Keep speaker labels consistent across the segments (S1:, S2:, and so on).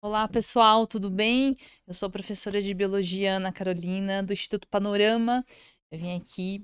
S1: Olá, pessoal, tudo bem? Eu sou a professora de Biologia Ana Carolina, do Instituto Panorama. Eu vim aqui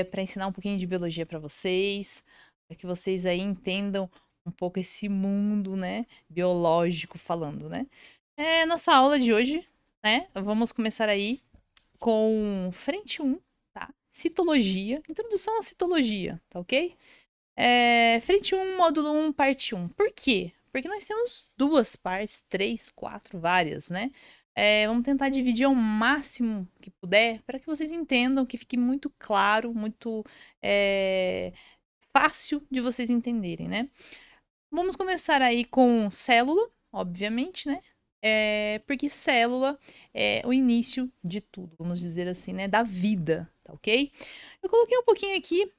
S1: para ensinar um pouquinho de biologia para vocês, para que vocês aí entendam um pouco esse mundo, né, biológico falando, né? Nossa aula de hoje, né, vamos começar aí com frente um, tá? Citologia, introdução à citologia, tá ok? Frente um, módulo um, parte um. Por quê? Porque nós temos duas partes, três, quatro, várias, né? Vamos tentar dividir ao máximo que puder para que vocês entendam, que fique muito claro, muito fácil de vocês entenderem, né? Vamos começar aí com célula, obviamente, né? Porque célula é o início de tudo, vamos dizer assim, né? Da vida, tá ok? Eu coloquei um pouquinho aqui,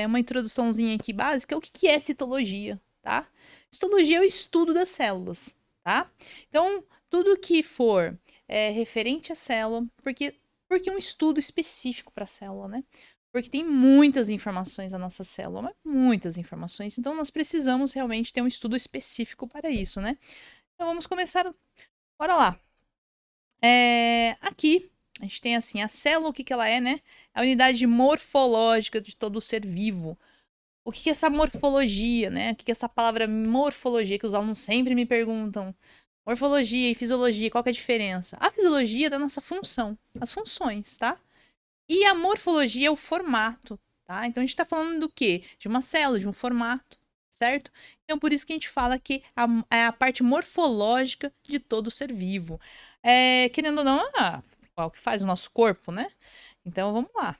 S1: uma introduçãozinha aqui básica, o que é citologia, tá? Citologia é o estudo das células, tá? Então, tudo que for referente à célula, porque é um estudo específico para a célula, né? Porque tem muitas informações na nossa célula, mas muitas informações. Então, nós precisamos realmente ter um estudo específico para isso, né? Então, vamos começar. Bora lá. Aqui, a gente tem assim, a célula, o que, que ela é, né? É a unidade morfológica de todo ser vivo. O que, que é essa morfologia, né? O que, que é essa palavra morfologia que os alunos sempre me perguntam? Morfologia e fisiologia, qual que é a diferença? A fisiologia é da nossa função, as funções, tá? E a morfologia é o formato, tá? Então a gente está falando do quê? De uma célula, de um formato, certo? Então por isso que a gente fala que é a parte morfológica de todo ser vivo. Querendo ou não, é o que faz o nosso corpo, né? Então vamos lá.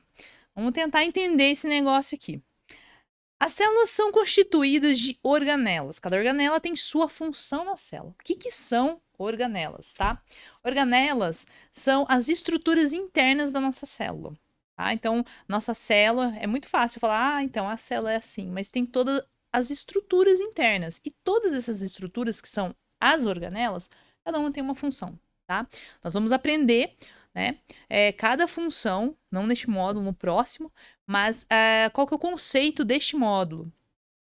S1: Vamos tentar entender esse negócio aqui. As células são constituídas de organelas. Cada organela tem sua função na célula. O que, que são organelas, tá? Organelas são as estruturas internas da nossa célula. Tá? Então, nossa célula é muito fácil falar, então a célula é assim, mas tem todas as estruturas internas. E todas essas estruturas que são as organelas, cada uma tem uma função, tá? Nós vamos aprender, né? Cada função, não neste módulo, no próximo, mas qual que é o conceito deste módulo?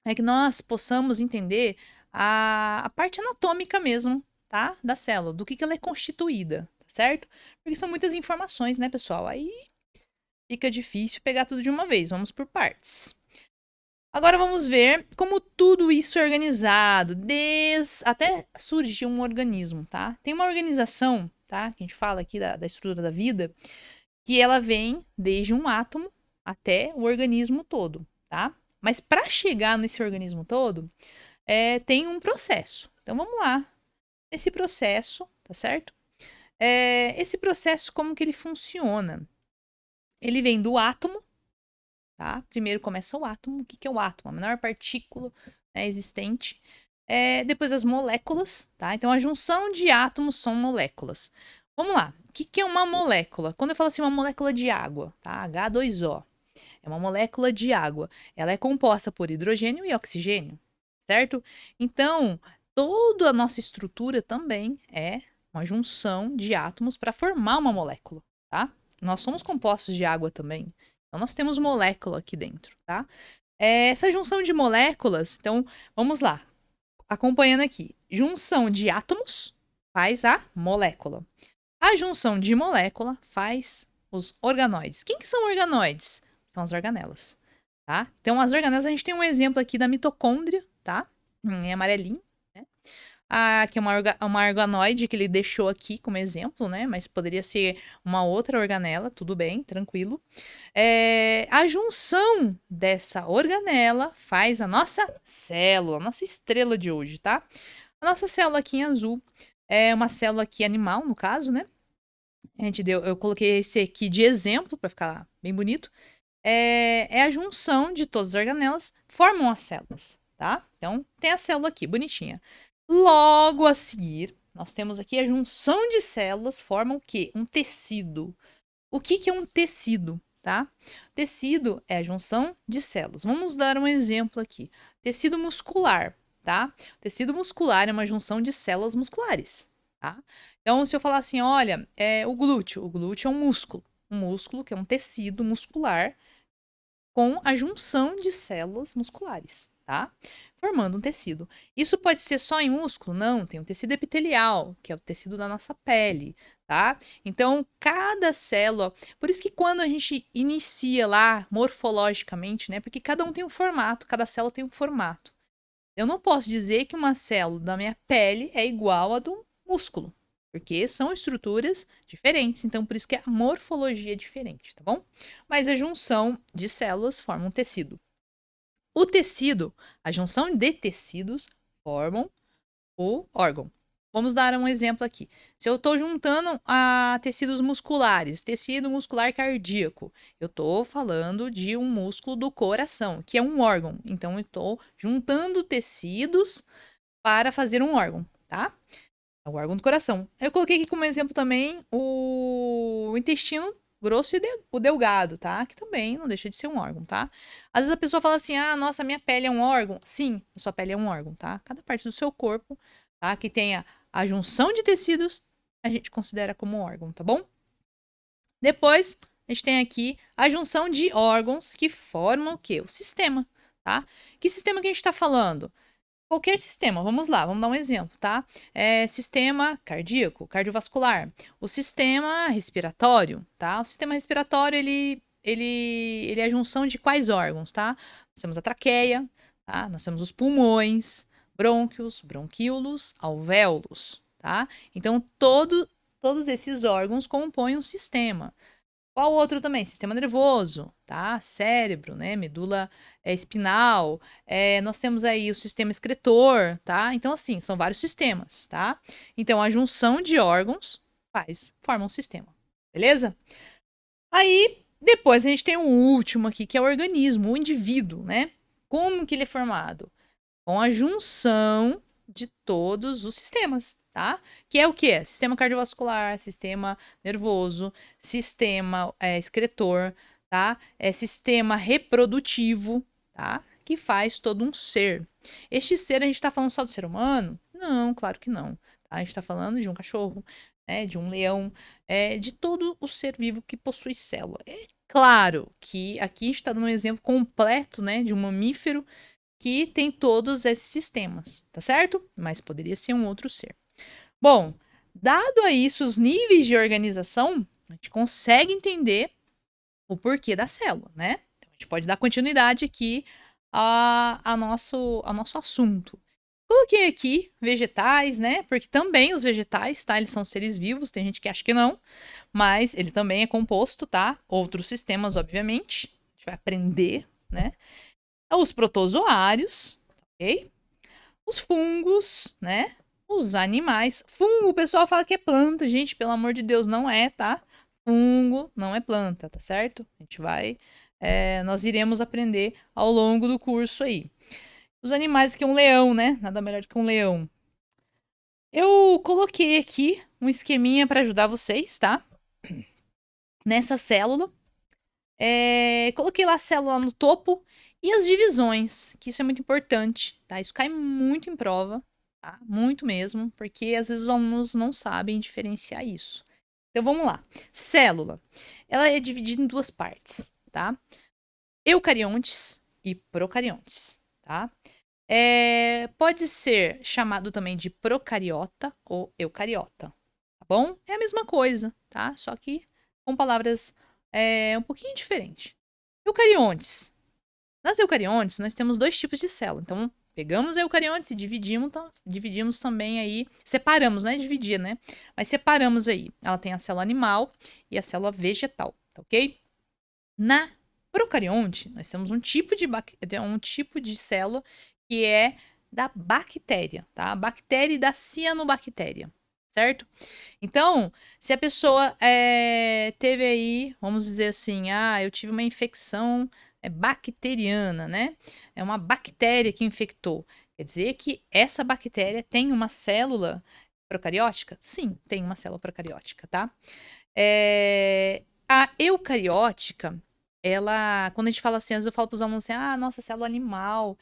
S1: É que nós possamos entender a parte anatômica mesmo, tá? Da célula, do que ela é constituída, tá certo? Porque são muitas informações, né, pessoal? Aí fica difícil pegar tudo de uma vez. Vamos por partes. Agora vamos ver como tudo isso é organizado, até surgir um organismo, tá? Tem uma organização, tá? Que a gente fala aqui da estrutura da vida, que ela vem desde um átomo até o organismo todo, tá? Mas para chegar nesse organismo todo, tem um processo. Então vamos lá. Esse processo, tá certo? Esse processo, como que ele funciona? Ele vem do átomo, tá? Primeiro começa o átomo. O que, que é o átomo? A menor partícula, né, existente. Depois as moléculas, tá? Então a junção de átomos são moléculas. Vamos lá. O que, que é uma molécula? Quando eu falo assim, uma molécula de água, tá? H2O. É uma molécula de água. Ela é composta por hidrogênio e oxigênio, certo? Então, toda a nossa estrutura também é uma junção de átomos para formar uma molécula, tá? Nós somos compostos de água também. Então, nós temos molécula aqui dentro, tá? Essa junção de moléculas, então, vamos lá. Acompanhando aqui. Junção de átomos faz a molécula. A junção de molécula faz os organoides. Quem que são organoides? São as organelas, tá? Então, as organelas, a gente tem um exemplo aqui da mitocôndria, tá? Em amarelinho, né? Que é uma organoide que ele deixou aqui como exemplo, né? Mas poderia ser uma outra organela, tudo bem, tranquilo. A junção dessa organela faz a nossa célula, a nossa estrela de hoje, tá? A nossa célula aqui em azul é uma célula aqui animal, no caso, né? Eu coloquei esse aqui de exemplo para ficar bem bonito. É a junção de todas as organelas, formam as células, tá? Então, tem a célula aqui, bonitinha. Logo a seguir, nós temos aqui a junção de células, formam o quê? Um tecido. O que, que é um tecido, tá? Tecido é a junção de células. Vamos dar um exemplo aqui. Tecido muscular, tá? Tecido muscular é uma junção de células musculares, tá? Então, se eu falar assim, olha, o glúteo é um músculo que é um tecido muscular com a junção de células musculares, tá? Formando um tecido. Isso pode ser só em músculo? Não, tem o tecido epitelial, que é o tecido da nossa pele, tá? Então, cada célula, por isso que quando a gente inicia lá morfologicamente, né? Porque cada um tem um formato, cada célula tem um formato. Eu não posso dizer que uma célula da minha pele é igual a do músculo, porque são estruturas diferentes, então por isso que a morfologia é diferente, tá bom? Mas a junção de células forma um tecido. O tecido, a junção de tecidos formam o órgão. Vamos dar um exemplo aqui. Se eu estou juntando a tecidos musculares, tecido muscular cardíaco, eu estou falando de um músculo do coração, que é um órgão. Então, eu estou juntando tecidos para fazer um órgão, tá? É o órgão do coração. Eu coloquei aqui como exemplo também o intestino grosso e o delgado, tá? Que também não deixa de ser um órgão, tá? Às vezes a pessoa fala assim: ah, nossa, minha pele é um órgão. Sim, a sua pele é um órgão, tá? Cada parte do seu corpo, tá? Que tenha a junção de tecidos, a gente considera como órgão, tá bom? Depois, a gente tem aqui a junção de órgãos que formam o quê? O sistema, tá? Que sistema que a gente tá falando? Qualquer sistema, vamos lá, vamos dar um exemplo, tá? Sistema cardíaco, cardiovascular. O sistema respiratório, tá? O sistema respiratório, ele é a junção de quais órgãos, tá? Nós temos a traqueia, tá? Nós temos os pulmões, brônquios, bronquíolos, alvéolos, tá? Então, todos esses órgãos compõem um sistema. Qual outro também? Sistema nervoso, tá? Cérebro, né? Medula espinal. Nós temos aí o sistema excretor, tá? Então, assim, são vários sistemas, tá? Então, a junção de órgãos forma um sistema, beleza? Aí, depois a gente tem o último aqui, que é o organismo, o indivíduo, né? Como que ele é formado? Com a junção de todos os sistemas, tá? Que é o quê? Sistema cardiovascular, sistema nervoso, sistema excretor, tá? Sistema reprodutivo, tá? Que faz todo um ser. Este ser, a gente tá falando só do ser humano? Não, claro que não. Tá? A gente tá falando de um cachorro, né? De um leão, de todo o ser vivo que possui célula. É claro que aqui a gente está dando um exemplo completo, né? De um mamífero que tem todos esses sistemas, tá certo? Mas poderia ser um outro ser. Bom, dado a isso os níveis de organização, a gente consegue entender o porquê da célula, né? Então, a gente pode dar continuidade aqui a nosso assunto. Coloquei aqui vegetais, né? Porque também os vegetais, tá? Eles são seres vivos, tem gente que acha que não, mas ele também é composto, tá? Outros sistemas, obviamente. A gente vai aprender, né? Os protozoários, ok? Os fungos, né? Os animais. Fungo, o pessoal fala que é planta. Gente, pelo amor de Deus, não é, tá? Fungo não é planta, tá certo? A gente vai. Nós iremos aprender ao longo do curso aí. Os animais que é um leão, né? Nada melhor do que um leão. Eu coloquei aqui um esqueminha para ajudar vocês, tá? Nessa célula. Coloquei lá a célula no topo e as divisões, que isso é muito importante, tá? Isso cai muito em prova, tá? Muito mesmo, porque às vezes os alunos não sabem diferenciar isso. Então vamos lá. Célula, ela é dividida em duas partes, tá? Eucariontes e procariontes, tá? Pode ser chamado também de procariota ou eucariota, tá bom? É a mesma coisa, tá? Só que com palavras um pouquinho diferentes. Eucariontes. Nas eucariontes, nós temos dois tipos de célula. Então, pegamos eucariontes e dividimos também aí, separamos, não é dividir, né? Mas separamos aí. Ela tem a célula animal e a célula vegetal, tá ok? Na procarionte, nós temos um tipo de célula que é da bactéria, tá? A bactéria e da cianobactéria, certo? Então, se a pessoa teve aí, vamos dizer assim, eu tive uma infecção bacteriana, né? É uma bactéria que infectou. Quer dizer que essa bactéria tem uma célula procariótica? Sim, tem uma célula procariótica, tá? A eucariótica, quando a gente fala assim, às vezes eu falo para os alunos assim, nossa, célula animal,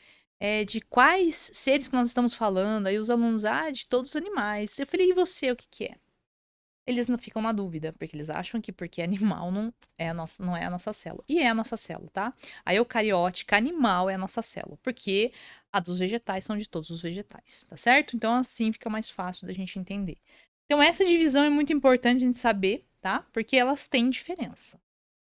S1: de quais seres que nós estamos falando? Aí os alunos, de todos os animais. Eu falei, e você, o que que é? eles não ficam na dúvida, porque eles acham que porque é animal não é a nossa célula. E é a nossa célula, tá? A eucariótica animal é a nossa célula, porque a dos vegetais são de todos os vegetais, tá certo? Então assim fica mais fácil da gente entender. Então essa divisão é muito importante a gente saber, tá? Porque elas têm diferença,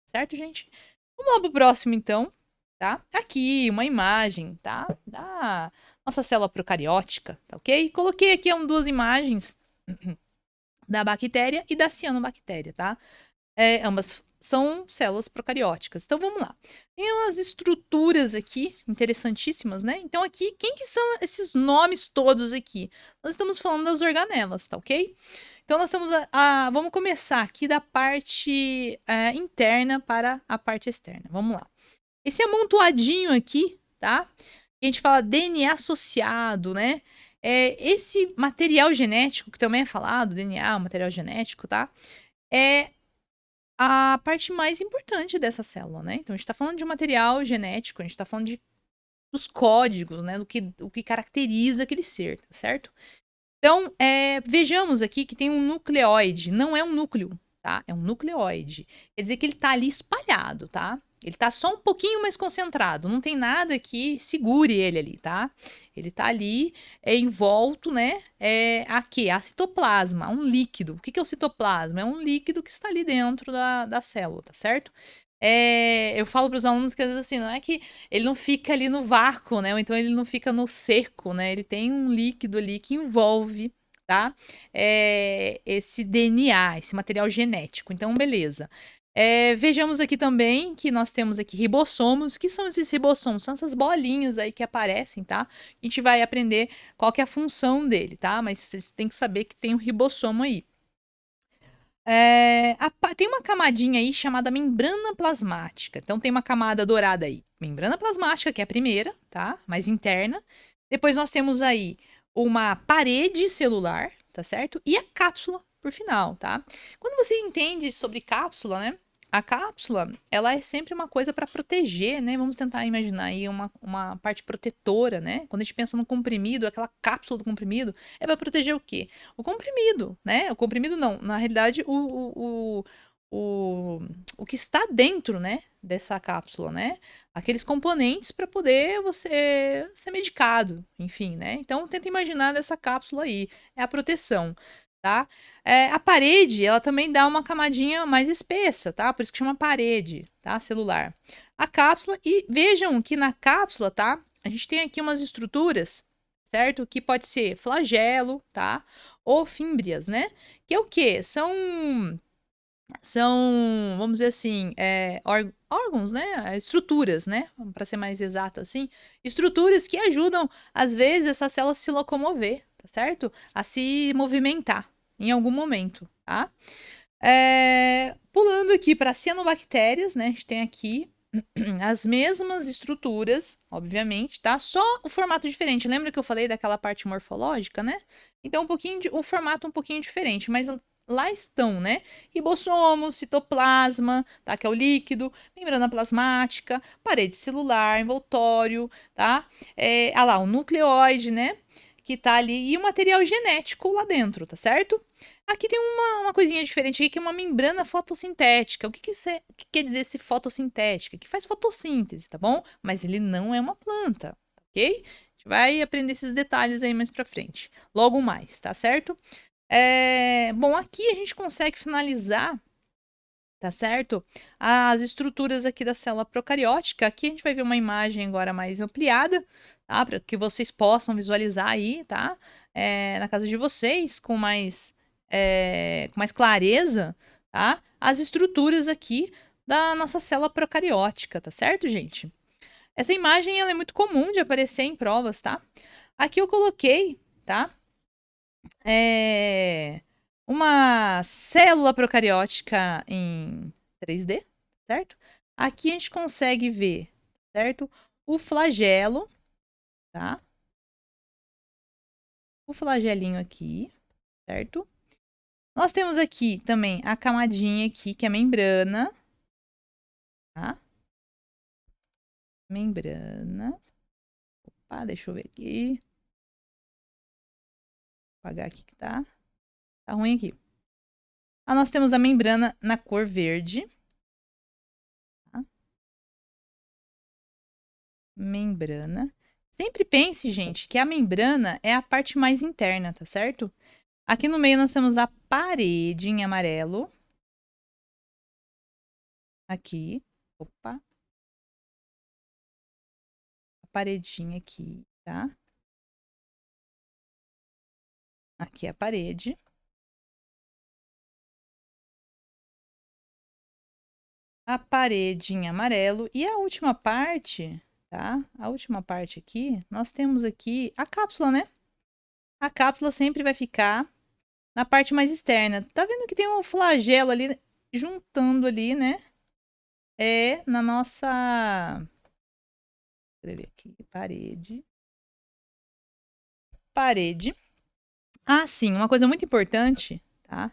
S1: certo, gente? Vamos lá pro próximo, então, tá? Aqui, uma imagem, tá? Da nossa célula procariótica, tá ok? Coloquei aqui duas imagens da bactéria e da cianobactéria, tá? Ambas são células procarióticas. Então, vamos lá. Tem umas estruturas aqui interessantíssimas, né? Então, aqui, quem que são esses nomes todos aqui? Nós estamos falando das organelas, tá ok? Então, nós temos vamos começar aqui da parte interna para a parte externa. Vamos lá. Esse amontoadinho aqui, tá? A gente fala DNA associado, né? Esse material genético, que também é falado, DNA, material genético, tá? É a parte mais importante dessa célula, né? Então, a gente tá falando de material genético, a gente tá falando dos códigos, né? O que caracteriza aquele ser, tá certo? Então, vejamos aqui que tem um nucleóide. Não é um núcleo, tá? É um nucleóide. Quer dizer que ele tá ali espalhado, tá? Ele tá só um pouquinho mais concentrado. Não tem nada que segure ele ali, tá? Ele tá ali envolto, né? A quê? A citoplasma, um líquido. O que é o citoplasma? É um líquido que está ali dentro da célula, tá certo? Eu falo para os alunos que às vezes assim, não é que ele não fica ali no vácuo, né? Ou então ele não fica no seco, né? Ele tem um líquido ali que envolve, tá? Esse DNA, esse material genético. Então, beleza. Vejamos aqui também que nós temos aqui ribossomos. O que são esses ribossomos? São essas bolinhas aí que aparecem, tá? A gente vai aprender qual que é a função dele, tá? Mas vocês têm que saber que tem um ribossomo aí. Tem uma camadinha aí chamada membrana plasmática. Então tem uma camada dourada aí. Membrana plasmática, que é a primeira, tá? Mais interna. Depois nós temos aí uma parede celular, tá certo? E a cápsula por final, tá? Quando você entende sobre cápsula, né? A cápsula, ela é sempre uma coisa para proteger, né? Vamos tentar imaginar aí uma parte protetora, né? Quando a gente pensa no comprimido, aquela cápsula do comprimido é para proteger o quê? O comprimido, né? O comprimido não, na realidade, o, o que está dentro, né, dessa cápsula, né? Aqueles componentes para poder você ser medicado, enfim, né? Então, tenta imaginar dessa cápsula aí, é a proteção, tá? A parede, ela também dá uma camadinha mais espessa, tá? Por isso que chama parede, tá? Celular. A cápsula, e vejam que na cápsula, tá? A gente tem aqui umas estruturas, certo? Que pode ser flagelo, tá? Ou fímbrias, né? Que é o quê? São, vamos dizer assim, órgãos, né? Estruturas, né? Para ser mais exato assim, estruturas que ajudam, às vezes, essa célula a se locomover, tá certo? A se movimentar em algum momento, tá? Pulando aqui para cianobactérias, né? A gente tem aqui as mesmas estruturas, obviamente, tá? Só o formato diferente. Lembra que eu falei daquela parte morfológica, né? Então, o formato um pouquinho diferente, mas lá estão, né? Ribossomos, citoplasma, tá? Que é o líquido, membrana plasmática, parede celular, envoltório, tá? Lá, o nucleóide, né? Que tá ali, e o material genético lá dentro, tá certo? Aqui tem uma coisinha diferente aqui, que é uma membrana fotossintética. O que quer dizer esse fotossintética? Que faz fotossíntese, tá bom? Mas ele não é uma planta, ok? A gente vai aprender esses detalhes aí mais pra frente. Logo mais, tá certo? Bom, aqui a gente consegue finalizar, tá certo? As estruturas aqui da célula procariótica. Aqui a gente vai ver uma imagem agora mais ampliada, tá? Para que vocês possam visualizar aí, tá? Na casa de vocês, com mais clareza, tá? As estruturas aqui da nossa célula procariótica, tá certo, gente? Essa imagem ela é muito comum de aparecer em provas, tá? Aqui eu coloquei, tá? Uma célula procariótica em 3D, certo? Aqui a gente consegue ver, certo? O flagelo, tá? O flagelinho aqui, certo? Nós temos aqui também a camadinha aqui, que é a membrana, tá? Membrana. Opa, deixa eu ver aqui. Vou apagar aqui que tá. Tá ruim aqui. Nós temos a membrana na cor verde. Tá? Membrana. Sempre pense, gente, que a membrana é a parte mais interna, tá certo? Aqui no meio nós temos a parede em amarelo. Aqui. Opa. A paredinha aqui, tá? Aqui é a parede. A parede em amarelo. E a última parte, tá? A última parte aqui, nós temos aqui a cápsula, né? A cápsula sempre vai ficar na parte mais externa. Tá vendo que tem um flagelo ali, juntando ali, né? É na nossa... Vou escrever aqui, parede. Parede. Ah, sim, uma coisa muito importante, tá?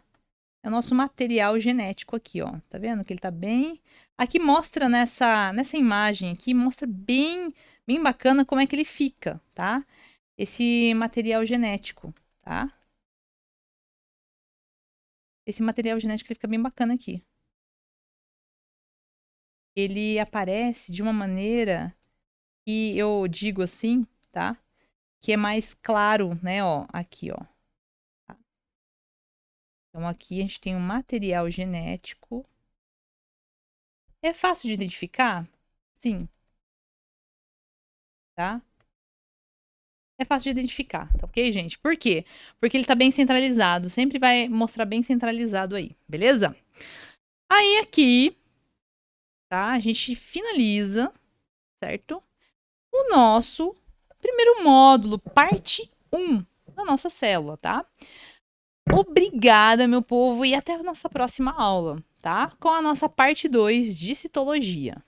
S1: É o nosso material genético aqui, ó. Tá vendo que ele tá bem... Aqui mostra nessa imagem aqui, mostra bem bacana como é que ele fica, tá? Esse material genético, tá? Esse material genético ele fica bem bacana aqui. Ele aparece de uma maneira que eu digo assim, tá? Que é mais claro, né, ó, aqui, ó. Tá? Então aqui a gente tem um material genético. É fácil de identificar? Sim, tá? É fácil de identificar, tá ok, gente? Por quê? Porque ele tá bem centralizado. Sempre vai mostrar bem centralizado aí, beleza? Aí aqui, tá? A gente finaliza, certo? O nosso primeiro módulo, parte 1 da nossa célula, tá? Obrigada, meu povo, e até a nossa próxima aula, tá? Com a nossa parte 2 de citologia.